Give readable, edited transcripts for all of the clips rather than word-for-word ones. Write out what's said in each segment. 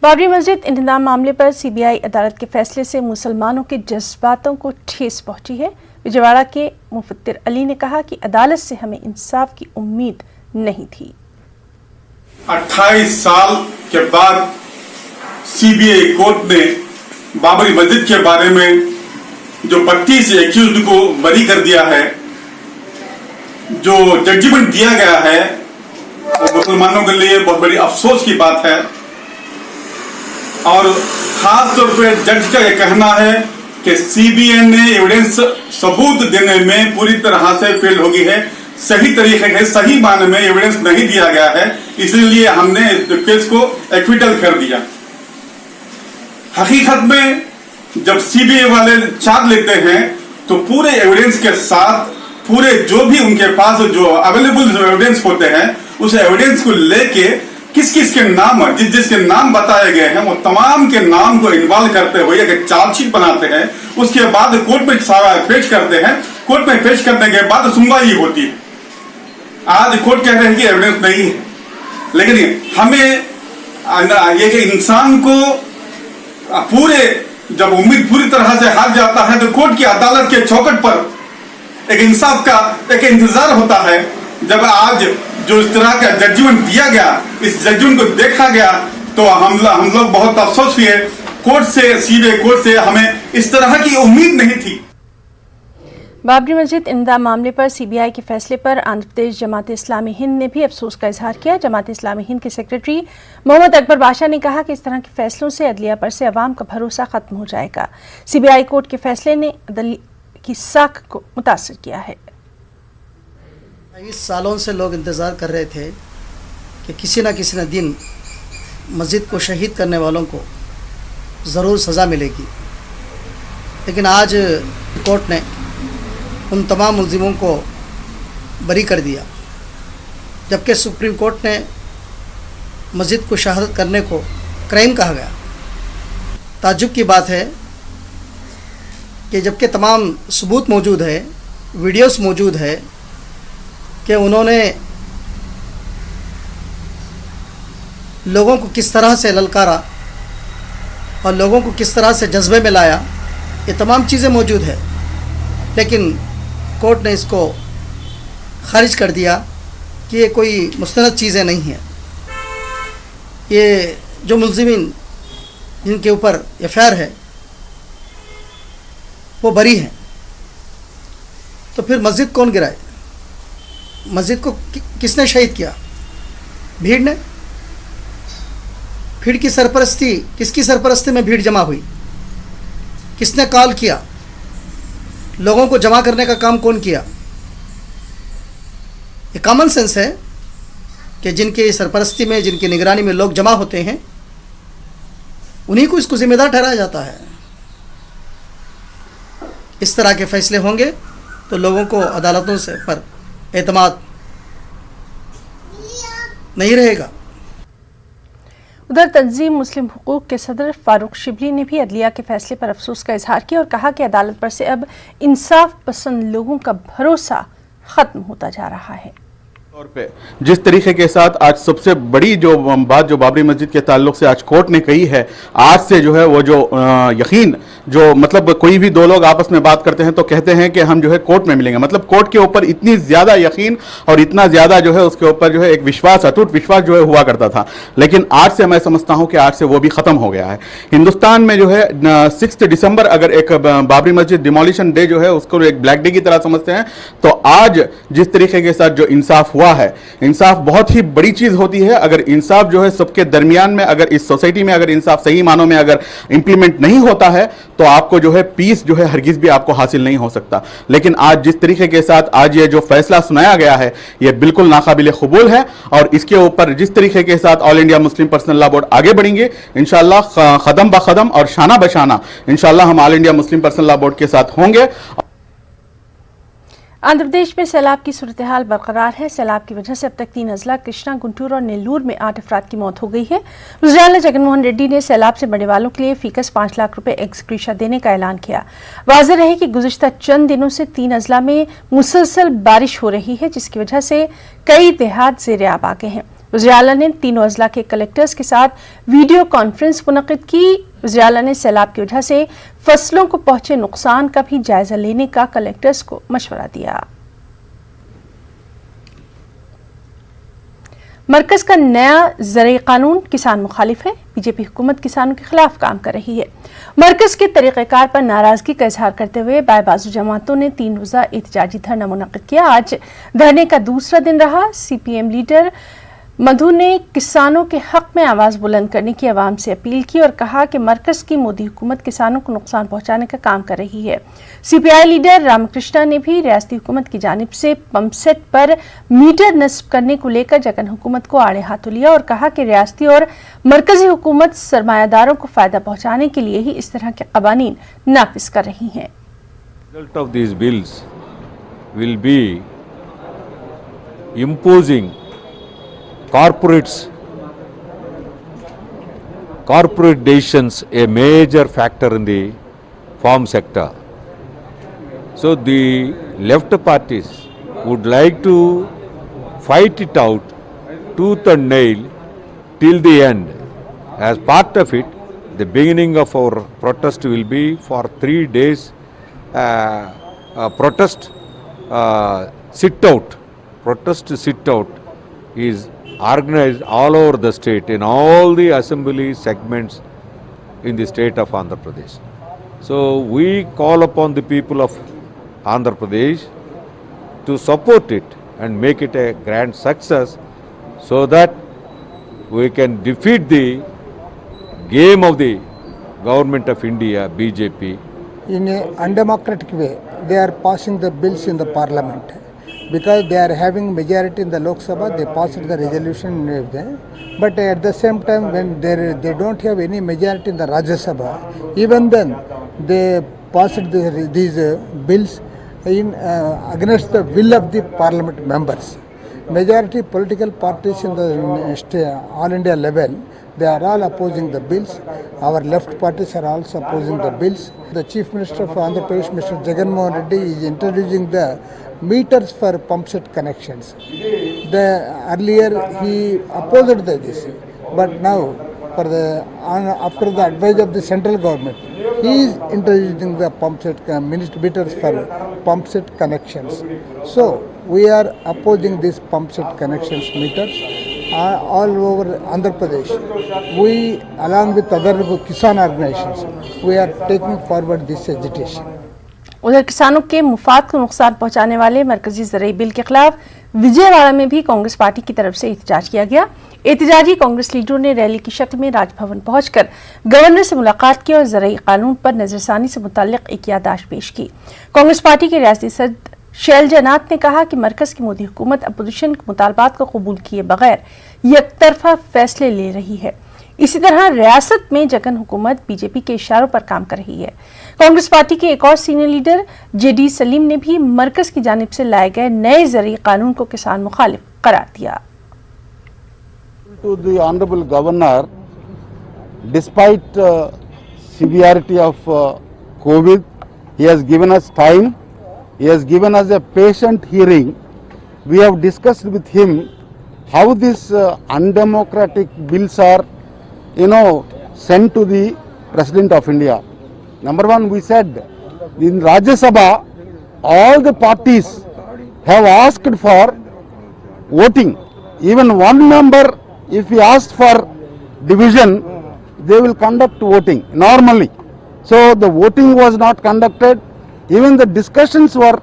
बाबरी मस्जिद इंतजाम मामले पर सीबीआई अदालत के फैसले से मुसलमानों के जज्बातों को ठेस पहुंची है। विजयवाड़ा के मुफत्तिर अली ने कहा कि अदालत से हमें इंसाफ की उम्मीद नहीं थी। 28 साल के बाद सीबीआई कोर्ट ने बाबरी मस्जिद के बारे में जो 32 एक्यूज्ड को बरी कर दिया है, जो जजमेंट दिया गया है, वो मुसलमानों के लिए बहुत बड़ी अफसोस की बात है। और खास तौर पे जज का यह कहना है कि सीबीआई ने एविडेंस सबूत देने में पूरी तरह से फेल हो गई है, सही तरीके से सही मायने में एविडेंस नहीं दिया गया है, इसलिए हमने केस को एक्विटल कर दिया। हकीकत में जब सीबीआई वाले चार्ज लेते हैं तो पूरे एविडेंस के साथ पूरे जो भी उनके पास जो अवेलेबल जो एविडेंस होते हैं उस एविडेंस को लेके किस किस के नाम जिसके नाम बताए गए हैं वो तमाम के नाम को इन्वॉल्व करते हुए एक चार्जशीट बनाते हैं, उसके बाद कोर्ट में सारा पेश करते हैं। कोर्ट में पेश करने के बाद सुनवाई होती है। आज कोर्ट कह रहे हैं कि एविडेंस नहीं है, लेकिन हमें ये कि इंसान को पूरे जब उम्मीद पूरी तरह से हार जाता है तो कोर्ट की अदालत के चौखट पर एक इंसाफ का एक इंतजार होता है। जब आज जो इस तरह का जजमेंट दिया गया, इस जजमेंट को देखा गया तो हम लोग बहुत अफसोस हुए। कोर्ट से सीबीआई कोर्ट से हमें इस तरह की उम्मीद नहीं थी। बाबरी मस्जिद इंतजाम मामले पर सीबीआई के फैसले पर आंध्र प्रदेश जमात-ए-इस्लामी हिंद ने भी अफसोस का इजहार किया। जमात-ए-इस्लामी हिंद के सेक्रेटरी मोहम्मद अकबर बादशाह ने कहा कि इस तरह के फैसलों से अदलिया पर से अवाम का भरोसा खत्म हो जाएगा। सीबीआई कोर्ट के फैसले ने अदलिया की साख को मुतासर किया है। 20 सालों से लोग इंतज़ार कर रहे थे कि किसी न दिन मस्जिद को शहीद करने वालों को ज़रूर सज़ा मिलेगी, लेकिन आज कोर्ट ने उन तमाम मुलजिमों को बरी कर दिया, जबकि सुप्रीम कोर्ट ने मस्जिद को शहादत करने को क्राइम कहा गया। ताज्जुब की बात है कि जबकि तमाम सबूत मौजूद है, वीडियोस मौजूद है कि उन्होंने लोगों को किस तरह से ललकारा और लोगों को किस तरह से जज्बे में लाया, ये तमाम चीज़ें मौजूद है, लेकिन कोर्ट ने इसको खारिज कर दिया कि ये कोई मुस्तनद चीज़ें नहीं हैं। ये जो मुलजिमीन जिनके ऊपर एफआईआर है वो बरी हैं, तो फिर मस्जिद कौन गिराए? मस्जिद को किसने शहीद किया? भीड़ ने। भीड़ की सरपरस्ती, किसकी सरपरस्ती में भीड़ जमा हुई? किसने कॉल किया? लोगों को जमा करने का काम कौन किया? ये कॉमन सेंस है कि जिनके सरपरस्ती में, जिनकी निगरानी में लोग जमा होते हैं, उन्हीं को इसको जिम्मेदार ठहराया जाता है। इस तरह के फैसले होंगे तो लोगों को अदालतों से पर एतमाद नहीं रहेगा। उधर तंजीम मुस्लिम हुकूक के सदर फारूक शिबली ने भी अदलिया के फैसले पर अफसोस का इजहार किया और कहा कि अदालत पर से अब इंसाफ पसंद लोगों का भरोसा खत्म होता जा रहा है। तौर पे जिस तरीके के साथ आज सबसे बड़ी जो बात जो बाबरी मस्जिद के ताल्लुक से आज कोर्ट ने कही है, आज से जो है वो जो यकीन जो मतलब कोई भी दो लोग आपस में बात करते हैं तो कहते हैं कि हम जो है कोर्ट में मिलेंगे, मतलब कोर्ट के ऊपर इतनी ज्यादा यकीन और इतना ज्यादा जो है उसके ऊपर जो है एक विश्वास, अटूट विश्वास जो है हुआ करता था, लेकिन आज से मैं समझता हूं कि आज से वो भी खत्म हो गया है। हिंदुस्तान में जो है 6 दिसंबर अगर एक बाबरी मस्जिद डिमोलिशन डे जो है उसको एक ब्लैक डे की तरह समझते हैं, तो आज जिस तरीके के साथ जो इंसाफ हुआ है, इंसाफ बहुत ही बड़ी चीज होती है। अगर इंसाफ जो है सबके दरमियान में, अगर इस सोसाइटी में अगर इंसाफ सही मानों में अगर इंप्लीमेंट नहीं होता है तो आपको जो है पीस जो है हरगिज भी आपको हासिल नहीं हो सकता। लेकिन आज जिस तरीके के साथ आज ये जो फैसला सुनाया गया है ये बिल्कुल नाकाबिल कबूल है, और इसके ऊपर जिस तरीके के साथ all India Muslim personal law board आगे बढ़ेंगे इंशाअल्लाह कदम ब कदम और शाना बशाना इंशाअल्लाह हम all India Muslim personal law board के साथ होंगे। आंध्र प्रदेश में सैलाब की सूरत हाल बरकरार है। सैलाब की वजह से अब तक 3 अजला कृष्णा, गुंटूर और नेल्लूर में 8 अफराद की मौत हो गई है। वज़ीर-ए-आला जगनमोहन रेड्डी ने सैलाब से मरने वालों के लिए फीकस 5 लाख रुपए एक्स-ग्रेशिया देने का ऐलान किया। वाज़ेह रहे कि गुज़िश्ता चंद दिनों से 3 अजला में मुसलसल बारिश हो रही है, जिसकी वजह से कई देहात ज़ेर-ए-आब आ गए हैं। वज़ीर आला ने तीनों अजला के कलेक्टर्स के साथ वीडियो कॉन्फ्रेंस मुनक्किद की। वज़ीर आला ने सैलाब की वजह से फसलों को पहुंचे नुकसान का भी जायजा लेने का कलेक्टर्स को मशवरा दिया। मरकज का नया ज़रई कानून किसान मुखालिफ है। बीजेपी हुकूमत किसानों के खिलाफ काम कर रही है। मरकज के तरीक़ेकार पर नाराजगी का इजहार करते हुए बाएं बाजू जमातों ने 3 रोज़ा एहतजाजी धरना मुनक्किद किया। आज धरने का दूसरा दिन रहा। CPM लीडर मधु ने किसानों के हक में आवाज़ बुलंद करने की आवाम से अपील की और कहा कि मरकज की मोदी हुकूमत किसानों को नुकसान पहुंचाने का काम कर रही है। CPI लीडर रामकृष्णा ने भी रियासती हुकूमत की जानिब से पंपसेट पर मीटर नस्ब करने को लेकर जगन हुकूमत को आड़े हाथों लिया और कहा कि रियासती और मरकजी हुकूमत सरमायादारों को फायदा पहुंचाने के लिए ही इस तरह के कवानीन नाफिज कर रही हैं। Result of these bills will be imposing corporate decisions a major factor in the farm sector. So the left parties would like to fight it out tooth and nail till the end. As part of it, the beginning of our protest will be for 3 days protest sit out. Protest sit out is organized all over the state in all the assembly segments in the state of Andhra Pradesh. So we call upon the people of Andhra Pradesh to support it and make it a grand success so that we can defeat the game of the government of India, BJP. In an undemocratic way, they are passing the bills in the parliament. Because they are having majority in the Lok Sabha, they passed the resolution with them. But at the same time, when they don't have any majority in the Rajya Sabha, even then they passed these bills in against the will of the parliament members. Majority political parties in the all India level, they are all opposing the bills. Our left parties are also opposing the bills. The Chief Minister of Andhra Pradesh, Mr. Jagan Mohan Reddy, is introducing the meters for pump set connections. Earlier he opposed this, but now after the advice of the central government, he is introducing the pump set meters for pump set connections. So we are opposing these pump set connections meters all over Andhra Pradesh. We, along with other Kisan organizations, we are taking forward this agitation. उधर किसानों के मुफाद को नुकसान पहुंचाने वाले मरकजी ज़रई bill के खिलाफ विजयवाड़ा में भी कांग्रेस पार्टी की तरफ से एहतजाज किया गया। एहतजाजी कांग्रेस लीडरों ने रैली की शक्ल में राजभवन पहुंचकर गवर्नर से मुलाकात की और ज़रई कानून पर नजरसानी से मुताल्लिक एक याददाश्त पेश की। कांग्रेस पार्टी के रियासती सदर शैलजा नाथ ने कहा कि मरकज की मोदी हुकूमत अपोजिशन के मुतालबात को कबूल किए बगैर यकतरफा फैसले ले रही है। इसी तरह रियासत में जगन हुकूमत बीजेपी के इशारों पर काम कर रही है। कांग्रेस पार्टी के एक और सीनियर लीडर JD सलीम ने भी मरकज की जानिब से लाए गए नए ज़रई कानून को किसान मुखालिफ करार दिया। To the Honorable Governor, despite severity of COVID, he has given us time, he has given us a patient hearing. We have discussed with him how these undemocratic bills are sent to the President of India. Number one, we said in Rajya Sabha, all the parties have asked for voting. Even one member, if he asked for division, they will conduct voting normally. So the voting was not conducted. Even the discussions were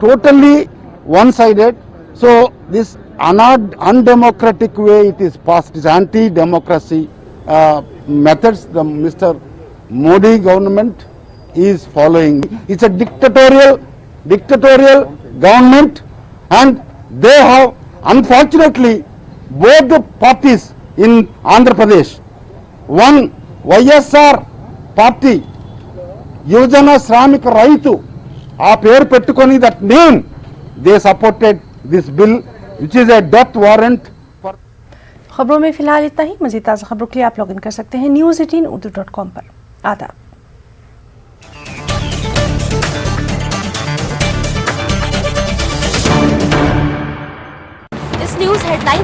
totally one-sided. So this undemocratic way it is passed, is anti-democracy methods the Mr. Modi government is following. It's a dictatorial government, and they have, unfortunately, both the parties in Andhra Pradesh. One, YSR party, Yojana Shramik Raitu, a pair pettukoni, that name, they supported this bill, which is a death warrant. खबरों में फिलहाल इतना ही। मज़ीद ताज़ा खबरों के लिए आप लॉगिन कर सकते हैं news18urdu.com पर। आदाब। इस न्यूज़ हेडलाइंस